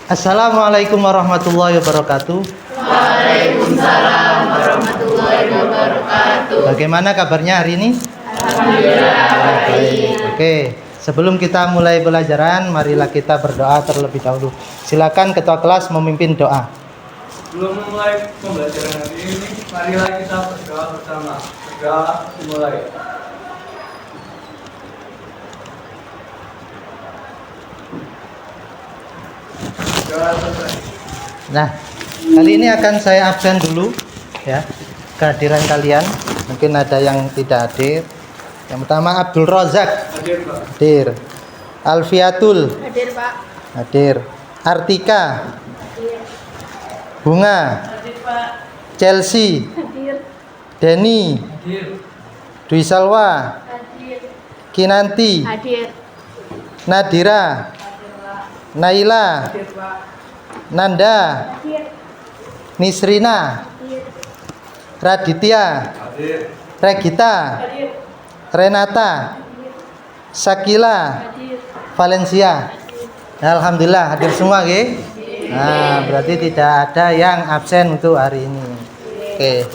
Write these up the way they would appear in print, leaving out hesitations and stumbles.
Assalamualaikum warahmatullahi wabarakatuh. Waalaikumsalam warahmatullahi wabarakatuh. Bagaimana kabarnya hari ini? Alhamdulillah baik. Oke, sebelum kita mulai pelajaran, marilah kita berdoa terlebih dahulu. Silakan ketua kelas memimpin doa. Sebelum memulai pembelajaran hari ini, marilah kita berdoa bersama. Berdoa dimulai. Doa selesai. Nah, kali ini akan saya absen dulu ya, kehadiran kalian. Mungkin ada yang tidak hadir. Yang pertama Abdul Rozak Hadir, Pak. hadir. Alfiatul Hadir Pak. hadir. Artika, Hadir. Bunga, Hadir Pak. Chelsea, Hadir. Denny, Hadir. Dwi Salwa, Hadir. Kinanti, Hadir. Nadira, Naila, Hadir, Pak. Nanda, Hadir. Nisrina, Hadir. Raditya, Hadir. Regita, Hadir. Renata, Sakila, Hadir. Valencia. Alhamdulillah hadir semua, oke? Nah, berarti tidak ada yang absen untuk hari ini. Oke.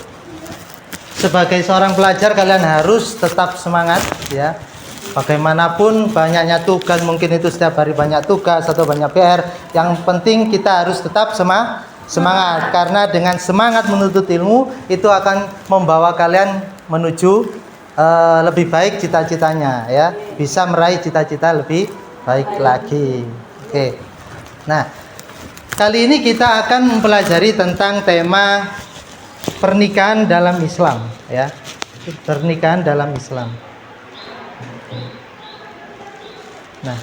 Sebagai seorang pelajar kalian harus tetap semangat ya. Bagaimanapun banyaknya tugas, mungkin itu setiap hari banyak tugas atau banyak PR, yang penting kita harus tetap semangat karena dengan semangat menuntut ilmu itu akan membawa kalian menuju lebih baik cita-citanya ya, bisa meraih cita-cita lebih baik lagi. Oke. Nah, kali ini kita akan mempelajari tentang tema pernikahan dalam Islam ya. Pernikahan dalam Islam. Nah,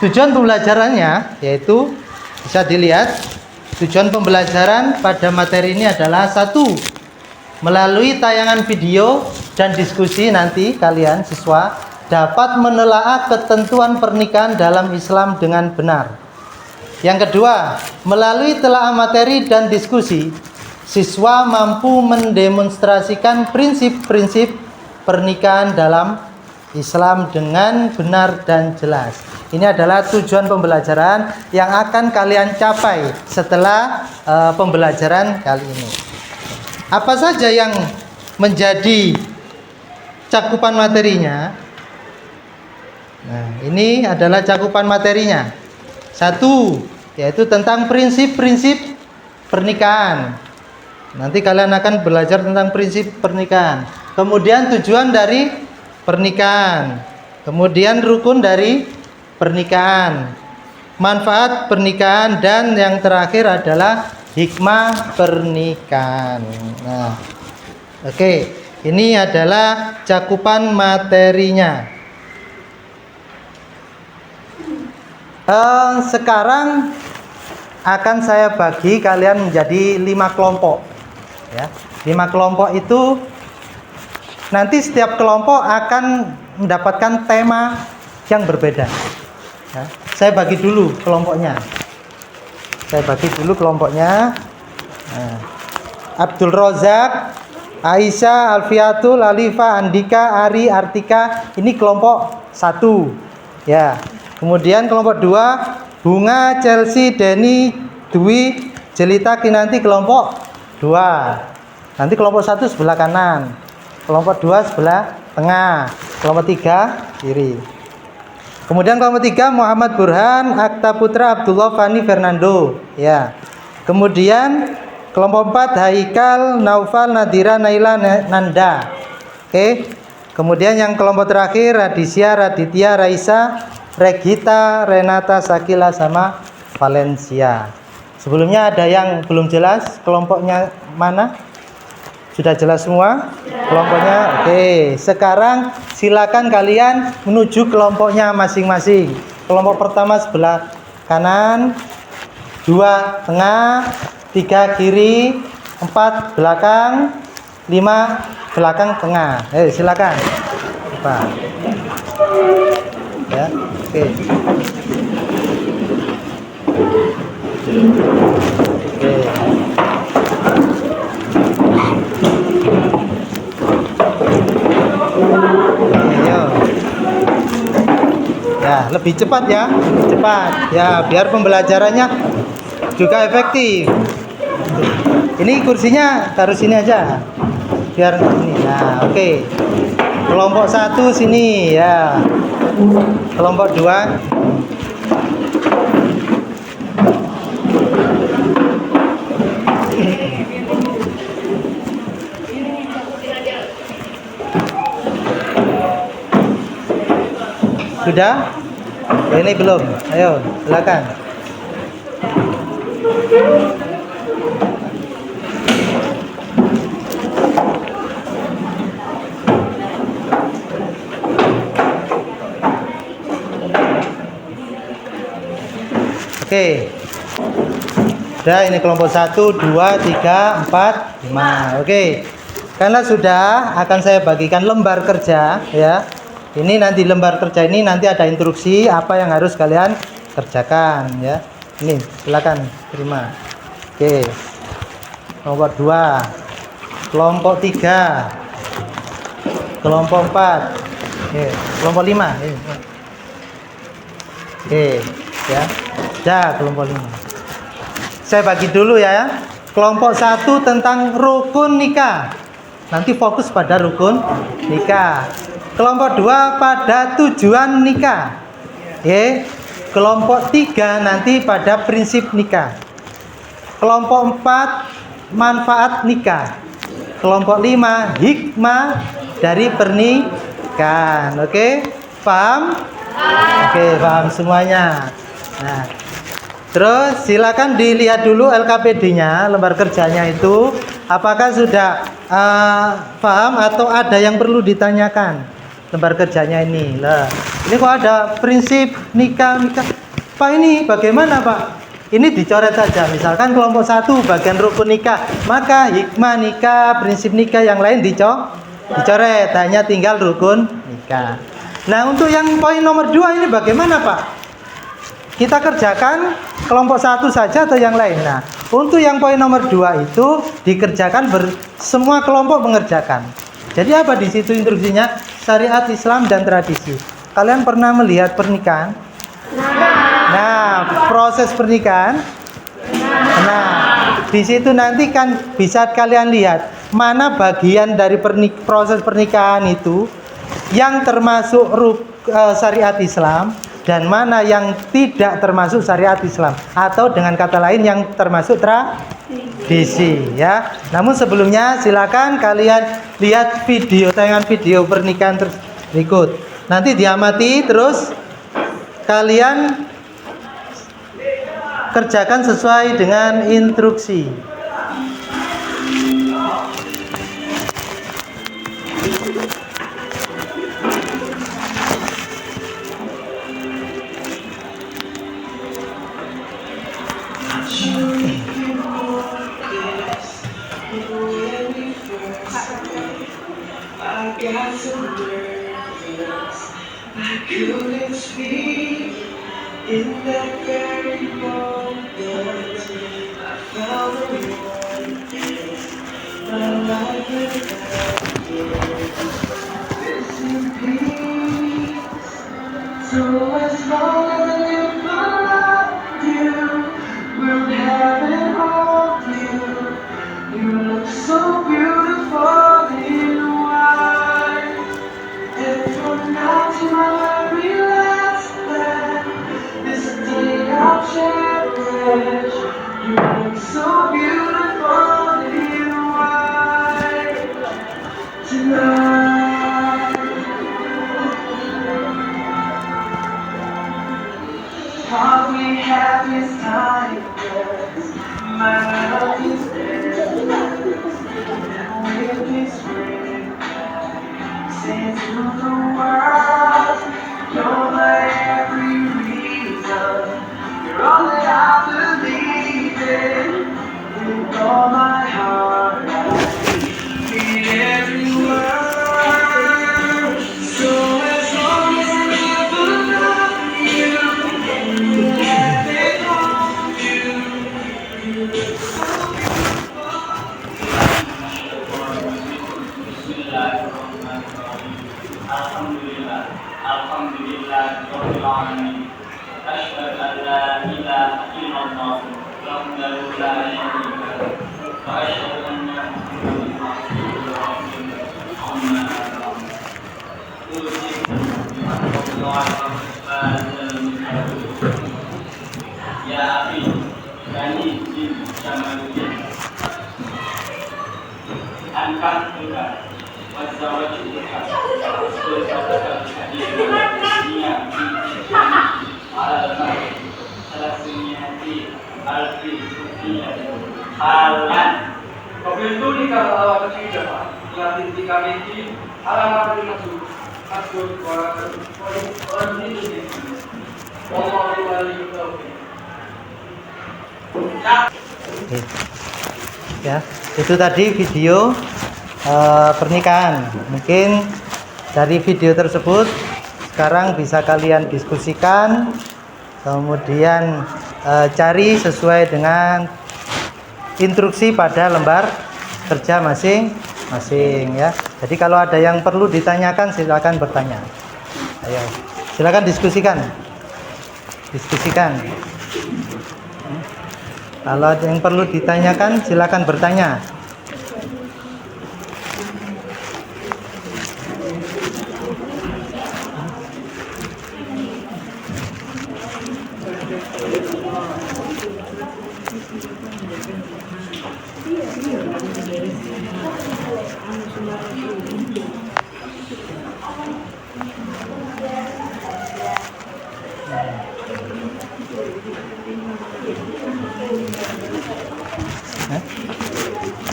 tujuan pembelajarannya yaitu bisa dilihat, tujuan pembelajaran pada materi ini adalah satu, melalui tayangan video dan diskusi nanti kalian siswa dapat menelaah ketentuan pernikahan dalam Islam dengan benar. Yang kedua, melalui telaah materi dan diskusi, siswa mampu mendemonstrasikan prinsip-prinsip pernikahan dalam Islam dengan benar dan jelas. Ini adalah tujuan pembelajaran yang akan kalian capai setelah pembelajaran kali ini. Apa saja yang menjadi cakupan materinya? Nah, ini adalah cakupan materinya. Satu, yaitu tentang prinsip-prinsip pernikahan. Nanti kalian akan belajar tentang prinsip pernikahan. Kemudian tujuan dari pernikahan. Kemudian rukun dari pernikahan. Manfaat pernikahan dan yang terakhir adalah hikmah pernikahan. Nah, oke, ini adalah cakupan materinya. Sekarang akan saya bagi kalian menjadi 5 kelompok. Ya, 5 kelompok itu nanti setiap kelompok akan mendapatkan tema yang berbeda. Ya, saya bagi dulu kelompoknya. Nah, Abdul Rozak, Aisyah, Alfiatul, Alifa, Andika, Ari, Artika, ini kelompok 1. Ya. Kemudian kelompok 2, Bunga, Chelsea, Denny, Dwi, Jelita, Kinanti, kelompok 2. Nanti kelompok 1 sebelah kanan, kelompok 2 sebelah tengah, kelompok 3 kiri. Kemudian kelompok 3 Muhammad Burhan, Akta Putra, Abdullah, Fani, Fernando. Ya. Kemudian kelompok 4 Haikal, Naufal, Nadira, Naila, Nanda. Oke. Kemudian yang kelompok terakhir Radisya, Raditya, Raisa, Regita, Renata, Sakila sama Valencia. Sebelumnya ada yang belum jelas kelompoknya mana? Sudah jelas semua kelompoknya? Oke, sekarang silakan kalian menuju kelompoknya masing-masing. Kelompok pertama sebelah kanan, 2 tengah, 3 kiri, 4 belakang, 5 belakang tengah. Silakan. Pak. Ya, oke. Ayo. Ya, lebih cepat ya, cepat. Ya, biar pembelajarannya juga efektif. Ini kursinya taruh sini aja biar ini. Nah, oke. Kelompok 1 sini ya. Kelompok 2 sudah? Ini belum. Ayo, silakan. Oke. Sudah, ini kelompok 1, 2, 3, 4, 5. Oke. Karena sudah, akan saya bagikan lembar kerja ya. Ini nanti lembar kerja ini nanti ada instruksi apa yang harus kalian kerjakan ya. Ini silakan terima. Oke. Kelompok 2. Kelompok 3. Kelompok 4. Oke, kelompok 5. Oke, ya. Ya, kelompok 5. Saya bagi dulu ya. Kelompok 1 tentang rukun nikah. Nanti fokus pada rukun nikah. Kelompok 2 pada tujuan nikah. Oke. Kelompok 3 nanti pada prinsip nikah. Kelompok 4 manfaat nikah. Kelompok 5 hikmah dari pernikahan. Oke? Paham? Oke, paham semuanya. Nah, terus silakan dilihat dulu LKPD-nya, lembar kerjanya itu apakah sudah paham atau ada yang perlu ditanyakan lembar kerjanya ini. Lah, ini kok ada prinsip nikah. Pak, ini bagaimana, Pak? Ini dicoret saja. Misalkan kelompok 1 bagian rukun nikah, maka hikmah nikah, prinsip nikah yang lain dicoret, hanya tinggal rukun nikah. Nah, untuk yang poin nomor 2 ini bagaimana, Pak? Kita kerjakan kelompok 1 saja atau yang lain? Nah, untuk yang poin nomor 2 itu dikerjakan semua kelompok mengerjakan. Jadi apa di situ instruksinya? Syariat Islam dan tradisi. Kalian pernah melihat pernikahan? Nah, proses pernikahan. Nah, di situ nanti kan bisa kalian lihat mana bagian dari proses pernikahan itu yang termasuk syariat Islam dan mana yang tidak termasuk syariat Islam, atau dengan kata lain yang termasuk tradisi ya. Namun sebelumnya silakan kalian lihat tayangan video pernikahan berikut. Nanti diamati terus kalian kerjakan sesuai dengan instruksi. In that very moment, I found the one my life without you. This in peace. So as long as I live, I love you. We'll have it all, you. You look so beautiful in white. And from now to my very last breath, this day I'll cherish. You look so beautiful in white tonight. All we have is timeless. My love is there, and with this ring, sing to the world. You're my every reason. You're all that I believe in. With all my heart, I need every word. So as long as I ever love you, we'll have it all, you. You look so Alhamdulillah, Alhamdulillah, Rabbil Alamin. Asyhadu an la ilaha illallah wa وحده لا شريك له وأشهد أن محمدا عبده ورسوله أما بعد أوصيكم بتقوى الله فاز المتقون يا أخي بني جن شمالين أنكحتك وزوجتك زوجتك الحديثة على المرء 300,000 rupiah halan. Begitu nikah awal ketiga, yang ketika ini alamat dimaksud maksud orang ini. Wallahu a'lam. Oke. Ya, itu tadi video pernikahan. Mungkin dari video tersebut sekarang bisa kalian diskusikan, kemudian cari sesuai dengan instruksi pada lembar kerja masing-masing ya. Jadi kalau ada yang perlu ditanyakan silakan bertanya. Ayo, silakan diskusikan. Kalau ada yang perlu ditanyakan silakan bertanya.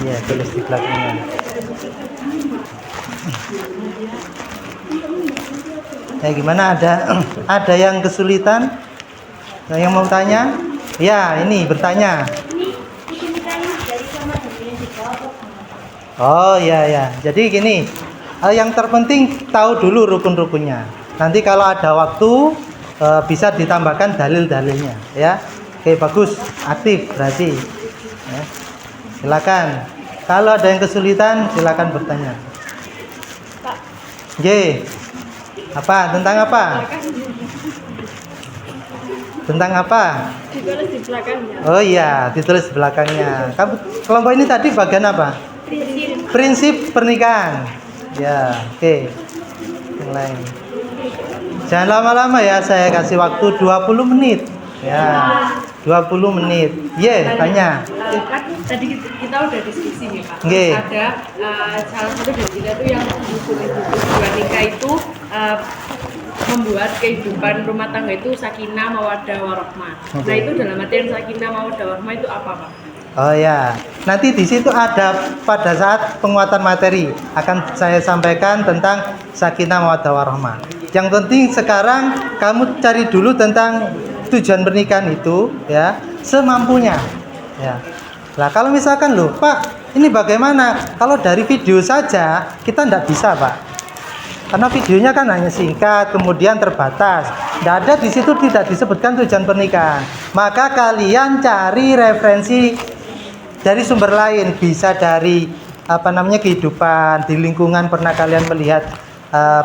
Iya, tulis di belakangnya. Ya, gimana, ada yang kesulitan? Ada yang mau tanya? Ya, ini bertanya. Oh ya. Jadi gini, yang terpenting tahu dulu rukun-rukunnya. Nanti kalau ada waktu bisa ditambahkan dalil-dalilnya ya. Oke, bagus, aktif berarti. Ya. Silakan. Kalau ada yang kesulitan silakan bertanya. J. Apa? Tentang apa? Tentang apa? Ditulis di belakangnya. Oh iya, ditulis di belakangnya. Kelompok ini tadi bagian apa? Prinsip pernikahan. Ya, oke. Yang lain. Jangan lama-lama ya, saya kasih waktu 20 menit. Ya, 20 menit. Tanya. Kan tadi kita udah diskusi nih Pak. Nggih. Ada salah satu dari kita tuh yang buat nikah itu membuat kehidupan rumah tangga itu sakinah mawaddah warahmah. Nah itu dalam artian sakinah mawaddah warahmah itu apa Pak? Oh ya, nanti di situ ada pada saat penguatan materi akan saya sampaikan tentang sakinah mawaddah warahmah. Yang penting sekarang kamu cari dulu tentang tujuan pernikahan itu ya, semampunya. Ya. Nah, kalau misalkan loh, Pak, ini bagaimana? Kalau dari video saja kita tidak bisa, Pak. Karena videonya kan hanya singkat, kemudian terbatas. Tidak ada di situ, tidak disebutkan tujuan pernikahan. Maka kalian cari referensi dari sumber lain, bisa dari kehidupan di lingkungan pernah kalian melihat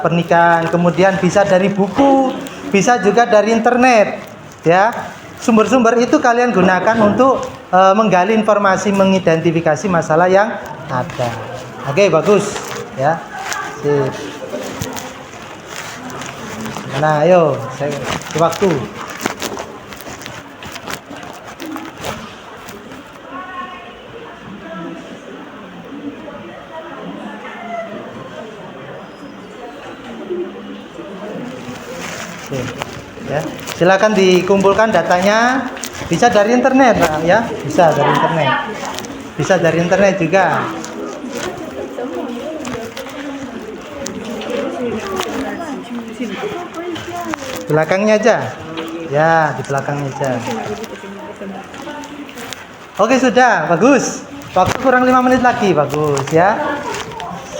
pernikahan, kemudian bisa dari buku, bisa juga dari internet, ya. Sumber-sumber itu kalian gunakan untuk menggali informasi, mengidentifikasi masalah yang ada. Oke, bagus, ya. Sip. Nah, ayo, saya waktu. Ya, silakan dikumpulkan datanya, bisa dari internet ya, bisa dari internet juga. Belakangnya aja ya, di belakangnya aja. Oke, sudah bagus, waktu kurang 5 menit lagi, bagus ya,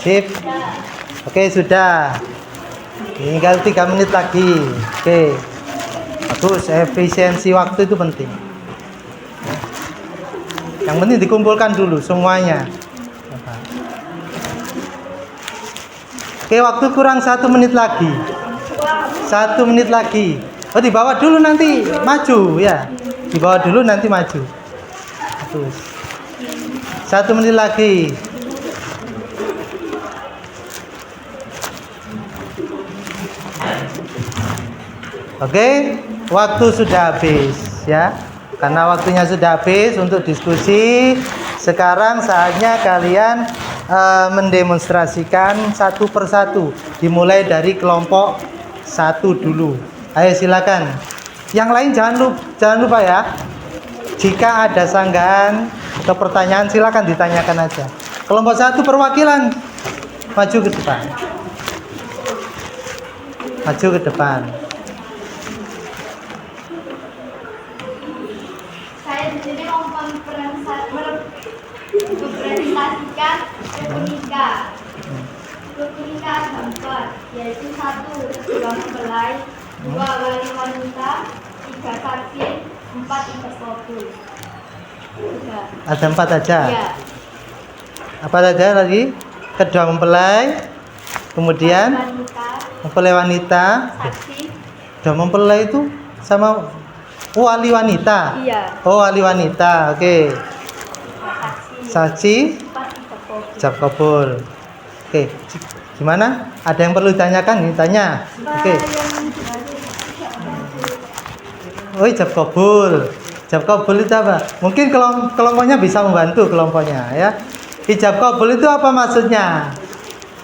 sip. Oke, sudah tinggal 3 menit lagi. Oke, bagus, efisiensi waktu itu penting. Yang penting dikumpulkan dulu semuanya. Oke, waktu kurang 1 menit lagi. 1 menit lagi. Oh, dibawa dulu nanti maju ya. Dibawa dulu nanti maju. bagus. 1 menit lagi. Oke, waktu sudah habis ya. Karena waktunya sudah habis untuk diskusi, sekarang saatnya kalian mendemonstrasikan satu persatu. Dimulai dari kelompok 1 dulu. Ayo silakan. Yang lain jangan lupa ya. Jika ada sanggahan atau pertanyaan silakan ditanyakan aja. Kelompok 1 perwakilan maju ke depan. Maju ke depan. Saya di sini mau mempresentasikan rukunika. Rukunika ada 4, yaitu 1 ketua mempelai, 2 wali wanita, 3 saksi, 4 ijab kabul. Ada 4 aja. Ya. Apa saja lagi? Kedua mempelai, kemudian Wanita, mempelai wanita. saksi, Kedua mempelai itu sama wali wanita. iya, Oh, wali wanita. Oke. saksi, Saksi 4 ijab kabul. ijab kabul. Oke. Gimana? Ada yang perlu ditanyakan? Ini tanya. Oke. Oh, ijab kabul. Ijab kabul itu apa? Mungkin kelompoknya bisa membantu kelompoknya ya. Ijab kabul itu apa maksudnya?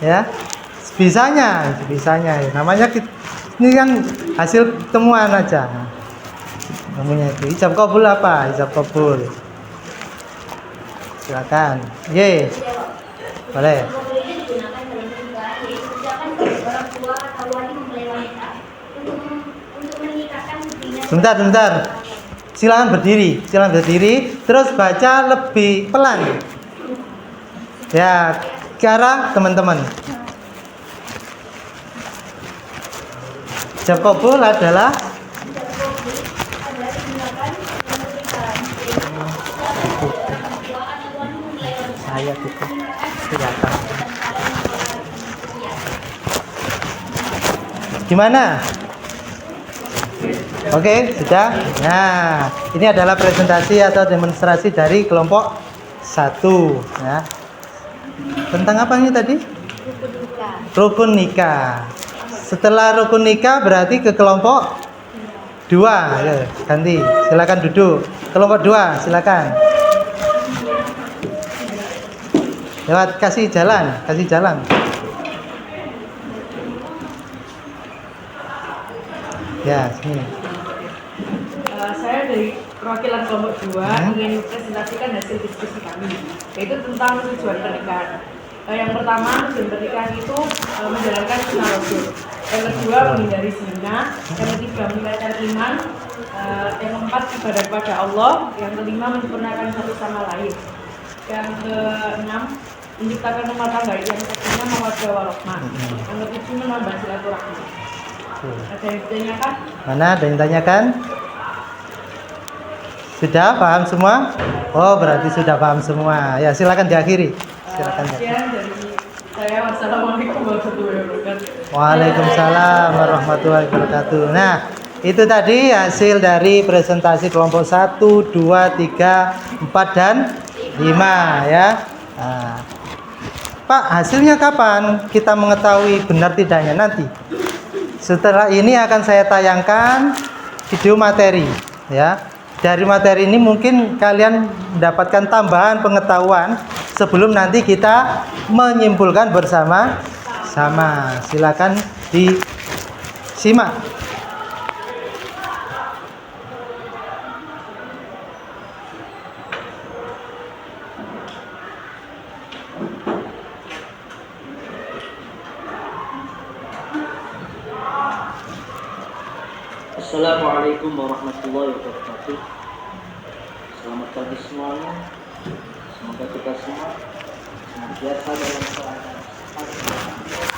Ya. Bisanya. Namanya ini kan hasil temuan aja. Namanya itu ijab kabul apa? Ijab kabul. Silakan. Ye. Boleh. Ini digunakan dalam pernikahan, yaitu ucapan dari orang tua atau wali mempelai wanita untuk menikahkan putrinya. Bentar. Silakan berdiri. Terus baca lebih pelan. Ya, ke arah teman-teman. Ijab kabul adalah Adalah digunakan dalam pernikahan, yaitu ucapan dari orang tua atau wali mempelai wanita. saya itu kelihatan. Gimana? Oke, sudah. Nah, ini adalah presentasi atau demonstrasi dari kelompok 1 ya. Tentang apa ini tadi? Rukun nikah. Setelah rukun nikah berarti ke kelompok 2. Ya, ganti. Silakan duduk. Kelompok 2, silakan. Lewat kasih jalan. Ya, sini. Saya dari perwakilan kelompok 2 ingin presentasikan hasil diskusi kami, yaitu tentang tujuan pernikahan. Yang pertama, tujuan pernikahan itu menjalankan sunnah Rasul. Yang kedua, menghindari zina. Yang ketiga, meningkatkan iman. Yang keempat, ibadah kepada Allah. Yang kelima, menyempurnakan satu sama lain. Yang keenam, menciptakan rumah tangga yang sakinah, mawaddah warahmah. Yang ketujuh, menambah silaturahmi. Ada yang ditanyakan? Mana ada yang tanyakan? Sudah paham semua? Oh, berarti sudah paham semua. Ya, silakan diakhiri. Sekian dari saya. Wassalamualaikum warahmatullahi wabarakatuh. Waalaikumsalam warahmatullahi wabarakatuh. Nah, itu tadi hasil dari presentasi kelompok 1, 2, 3, 4 dan 5 ya. Nah, Pak, hasilnya kapan kita mengetahui benar tidaknya? Nanti. Setelah ini akan saya tayangkan video materi ya. Dari materi ini mungkin kalian mendapatkan tambahan pengetahuan sebelum nanti kita menyimpulkan bersama-sama. Silakan disimak. Assalamualaikum warahmatullahi wabarakatuh. Selamat pagi semuanya. Semoga kita semua senantiasa dalam keadaan sehat.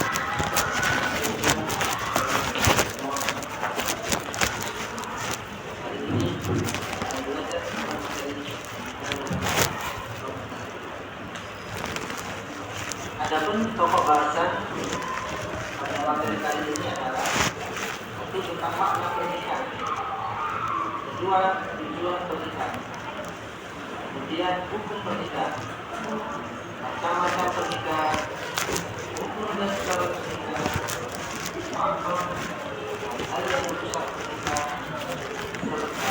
Adapun pokok bahasan pada materi kali ini adalah tentang makna pernikahan, kedua tujuan pernikahan, kemudian Kemudian hukum pernikahan, macam-macam pernikahan, hukum dan syarat pernikahan, mahar, hal yang merusak pernikahan, serta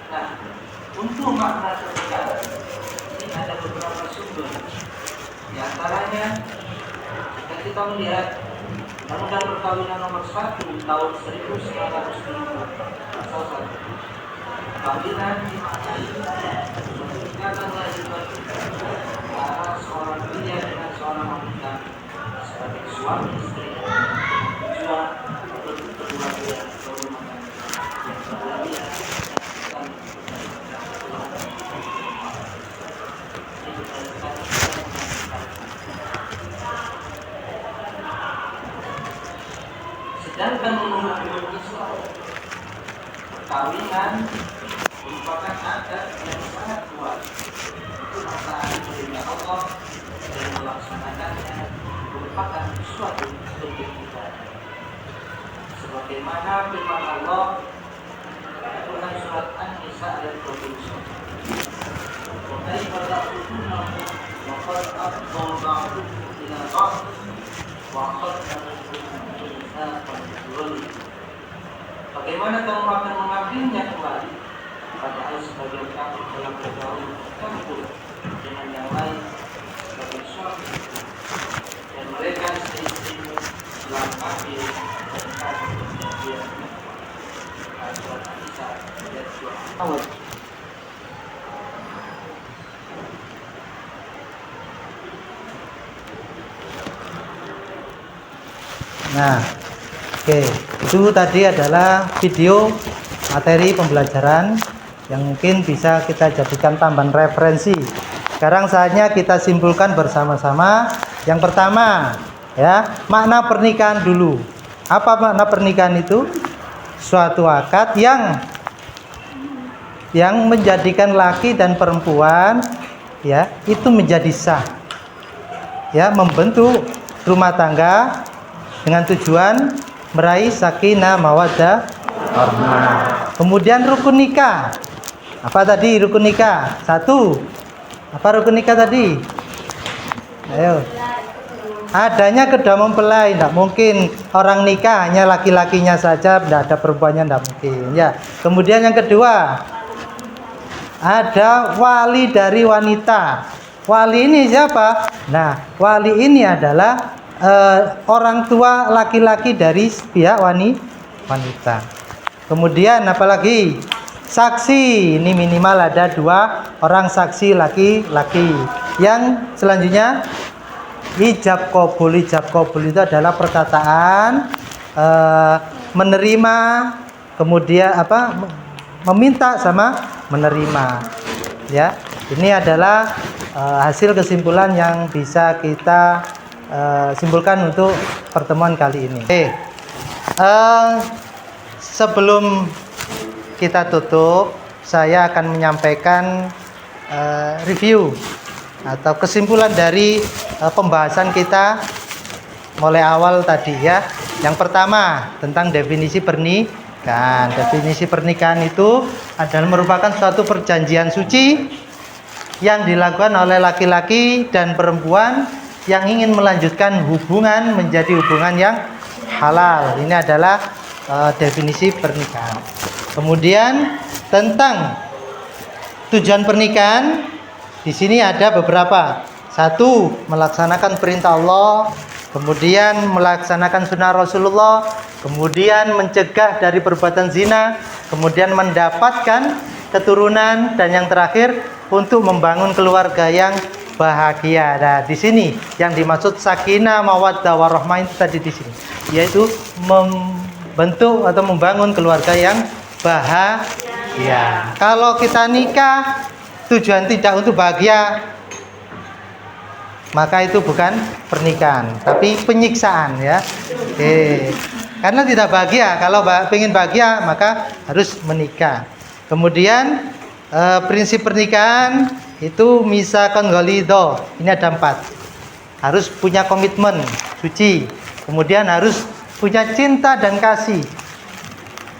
nah, untuk makna pernikahan ini ada beberapa sumber. Di antaranya, jika kita melihat Undang-Undang Perkawinan Nomor 1 Tahun 1970 Pasal 1, perkawinan dimaknai ikatan lahir batin antara seorang pria dengan seorang wanita sebagai suami istri, tujuan untuk kedua belah berumah tangga yang berlainan sedangkan menurut hukum Islam, perkawinan merupakan adat yang sangat kuat. Itu mentaati perintah Allah dan melaksanakannya merupakan suatu bentuk ibadah. Sebagaimana firman Allah dalam surat An-Nisa ayat 21. Wa kaifa ta'budunahu wa qad afdha ba'dukum ila ba'd wa akhadna bagaimana kamu akan mengambilnya kembali padahal sebagian kamu telah bergaul campur dengan yang lain sebagai suami dan mereka istri-istrimu telah ambil dan kamu berjanjian. Surat An-Nisa ayat 2. Nah, oke, itu tadi adalah video materi pembelajaran yang mungkin bisa kita jadikan tambahan referensi. Sekarang saatnya kita simpulkan bersama-sama. Yang pertama, ya, makna pernikahan dulu. Apa makna pernikahan itu? Suatu akad yang menjadikan laki dan perempuan, ya, itu menjadi sah, ya, membentuk rumah tangga dengan tujuan meraih sakinah mawaddah warahmah. Kemudian rukun nikah. Apa tadi rukun nikah? 1. Apa rukun nikah tadi? Ayo. Adanya kedua mempelai, tidak mungkin orang nikah hanya laki-lakinya saja, tidak ada perempuannya, tidak mungkin. Ya. Kemudian yang kedua, ada wali dari wanita. Wali ini siapa? Nah, wali ini adalah orang tua laki-laki dari pihak wanita. Kemudian apalagi? Saksi. Ini minimal ada 2 orang saksi laki-laki. Yang selanjutnya ijab qabul. Ijab qabul itu adalah perkataan menerima, kemudian meminta sama menerima. Ya, ini adalah hasil kesimpulan yang bisa kita simpulkan untuk pertemuan kali ini. Sebelum kita tutup, saya akan menyampaikan review atau kesimpulan dari pembahasan kita mulai awal tadi, ya. Yang pertama tentang definisi pernikahan. Definisi pernikahan itu adalah merupakan suatu perjanjian suci yang dilakukan oleh laki-laki dan perempuan yang ingin melanjutkan hubungan menjadi hubungan yang halal. Ini adalah definisi pernikahan. Kemudian tentang tujuan pernikahan, di sini ada beberapa. 1, melaksanakan perintah Allah, kemudian melaksanakan sunnah Rasulullah, kemudian mencegah dari perbuatan zina, kemudian mendapatkan keturunan, dan yang terakhir untuk membangun keluarga yang bahagia. Nah, di sini yang dimaksud sakinah mawaddah warahmah itu tadi di sini, yaitu membentuk atau membangun keluarga yang bahagia. Kalau kita nikah tujuan tidak untuk bahagia, maka itu bukan pernikahan, tapi penyiksaan, ya. Karena tidak bahagia. Kalau ingin bahagia maka harus menikah. Kemudian prinsip pernikahan itu misakon ghalidho. Ini ada 4. Harus punya komitmen suci. Kemudian harus punya cinta dan kasih.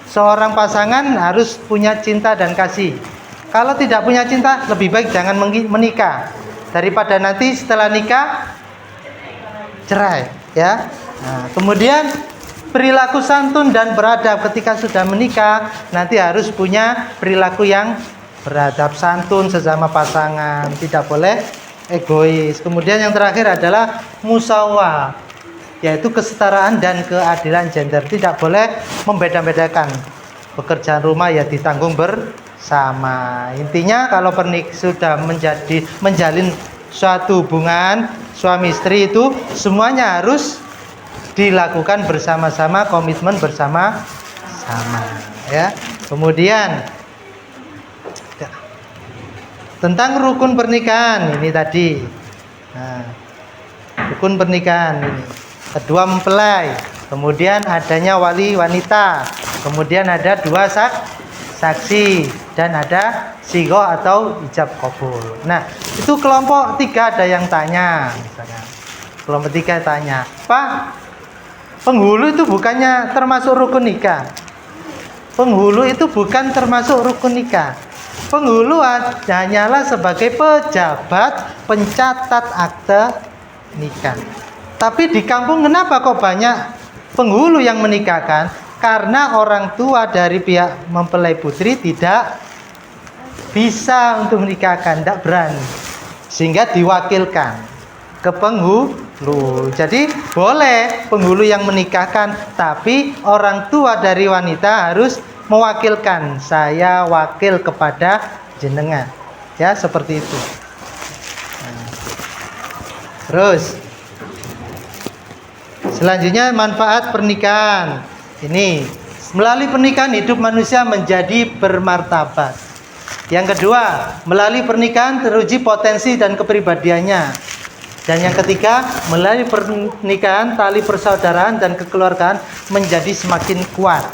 seorang pasangan harus punya cinta dan kasih. Kalau tidak punya cinta, lebih baik jangan menikah daripada nanti setelah nikah cerai, ya. Nah, kemudian perilaku santun dan beradab ketika sudah menikah, nanti harus punya perilaku yang beradab santun sesama pasangan, tidak boleh egois. Kemudian yang terakhir adalah musawah, yaitu kesetaraan dan keadilan gender. Tidak boleh membeda-bedakan. Pekerjaan rumah ya ditanggung bersama. Intinya kalau sudah menjalin suatu hubungan suami istri itu semuanya harus dilakukan bersama-sama, komitmen bersama-sama, ya. Kemudian tentang rukun pernikahan ini tadi. Nah, rukun pernikahan ini. Kedua mempelai, kemudian adanya wali wanita, kemudian ada 2 saksi dan ada sigoh atau ijab kabul. Nah, itu kelompok 3 ada yang tanya, misalnya. Kelompok 3 tanya, "Pak, penghulu itu bukannya termasuk rukun nikah?" Penghulu itu bukan termasuk rukun nikah. Penghulu hanyalah sebagai pejabat pencatat akte nikah. Tapi di kampung kenapa kok banyak penghulu yang menikahkan? Karena orang tua dari pihak mempelai putri tidak bisa untuk menikahkan, tidak berani, sehingga diwakilkan ke penghulu. Jadi boleh penghulu yang menikahkan, tapi orang tua dari wanita harus mewakilkan, saya wakil kepada jenengan, ya, seperti itu. Nah, terus selanjutnya manfaat pernikahan. Ini melalui pernikahan hidup manusia menjadi bermartabat. Yang kedua, melalui pernikahan teruji potensi dan kepribadiannya. Dan yang ketiga, melalui pernikahan tali persaudaraan dan kekeluargaan menjadi semakin kuat.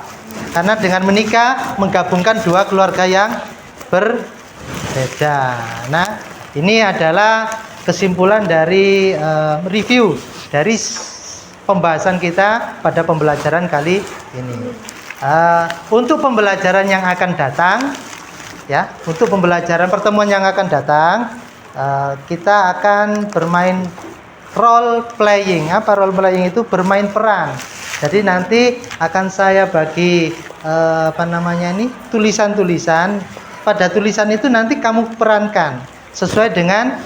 Karena dengan menikah menggabungkan 2 keluarga yang berbeda. Nah, ini adalah kesimpulan dari review dari pembahasan kita pada pembelajaran kali ini. Untuk pembelajaran yang akan datang, ya, untuk pembelajaran pertemuan yang akan datang, kita akan bermain role playing. Apa role playing itu? Bermain peran. Jadi nanti akan saya bagi tulisan-tulisan. Pada tulisan itu nanti kamu perankan sesuai dengan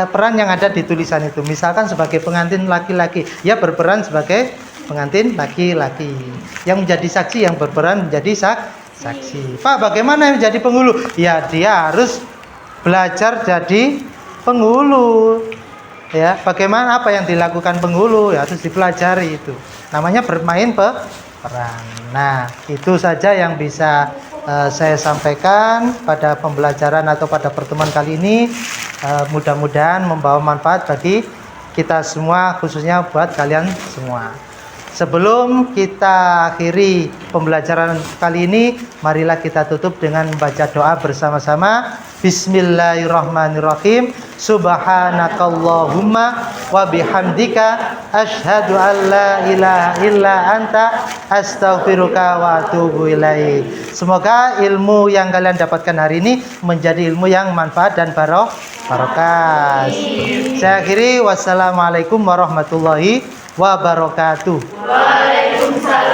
peran yang ada di tulisan itu. Misalkan sebagai pengantin laki-laki, ya berperan sebagai pengantin laki-laki. Yang menjadi saksi, yang berperan menjadi saksi. Pak, bagaimana yang menjadi penghulu? Ya, dia harus belajar jadi penghulu. Ya, bagaimana apa yang dilakukan penghulu? Ya, harus dipelajari itu. Namanya bermain peran. Nah, itu saja yang bisa saya sampaikan pada pembelajaran atau pada pertemuan kali ini. Mudah-mudahan membawa manfaat bagi kita semua, khususnya buat kalian semua. Sebelum kita akhiri pembelajaran kali ini, marilah kita tutup dengan membaca doa bersama-sama. Bismillahirrahmanirrahim. Subhanakallahumma wa bihamdika asyhadu an la ilaha illa anta astaghfiruka wa atubu ilaik. Semoga ilmu yang kalian dapatkan hari ini menjadi ilmu yang manfaat dan barokah. Saya akhiri, wassalamualaikum warahmatullahi wabarakatuh. Waalaikumsalam.